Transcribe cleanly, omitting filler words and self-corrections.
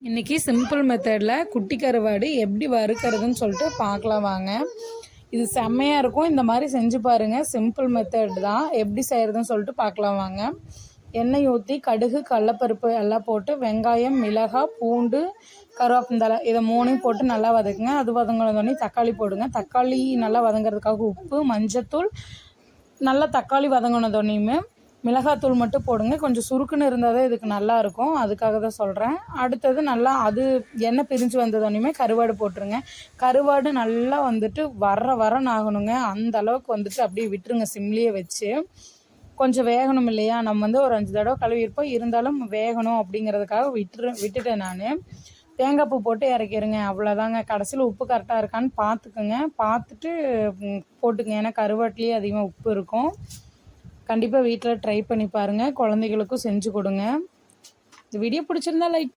இன்றைக்கி சிம்பிள் மெத்தடில் குட்டி கருவாடு எப்படி வறுக்கிறதுன்னு சொல்லிட்டு பார்க்கலாம் வாங்க. இது செம்மையாக இருக்கும். இந்த மாதிரி செஞ்சு பாருங்கள். சிம்பிள் மெத்தட் தான். எப்படி செய்கிறதுன்னு சொல்லிட்டு பார்க்கலாம் வாங்க. எண்ணெய் ஊற்றி கடுகு கடலப்பருப்பு எல்லாம் போட்டு வெங்காயம் மிளகாய் பூண்டு கருவேப்பிந்தழை இதை மூணையும் போட்டு நல்லா வதக்குங்க. அது வதங்கினோடனே தக்காளி போடுங்க. தக்காளி நல்லா வதங்கிறதுக்காக உப்பு மஞ்சத்தூள் நல்லா தக்காளி வதங்கினதோனையுமே மிளகாத்தூள் மட்டும் போடுங்க. கொஞ்சம் சுருக்குன்னு இருந்தால் தான் இதுக்கு நல்லாயிருக்கும். அதுக்காக தான் சொல்கிறேன். அடுத்தது நல்லா அது எண்ணெய் பிரிஞ்சு வந்ததோனையுமே கருவாடு போட்டுருங்க. கருவாடு நல்லா வந்துட்டு வரன்னு ஆகணுங்க. அந்த அளவுக்கு வந்துட்டு அப்படியே விட்டுருங்க சிம்லேயே வச்சு. கொஞ்சம் வேகணும் இல்லையா, நம்ம வந்து ஒரு 5 தடவை கழுவிருப்போம், இருந்தாலும் வேகணும் அப்படிங்கிறதுக்காக விட்டுட்டேன் நான். தேங்காய் பூ போட்டு இறக்கிடுங்க. அவ்வளோதாங்க. கடைசியில் உப்பு கரெக்டாக இருக்கான்னு பார்த்துக்குங்க. பார்த்துட்டு போட்டுங்க. ஏன்னா கருவாட்டிலேயே அதிகமாக உப்பு இருக்கும். கண்டிப்பாக வீட்டில் ட்ரை பண்ணி பாருங்கள். குழந்தைகளுக்கும் செஞ்சு கொடுங்க. இந்த வீடியோ பிடிச்சிருந்தா லைக்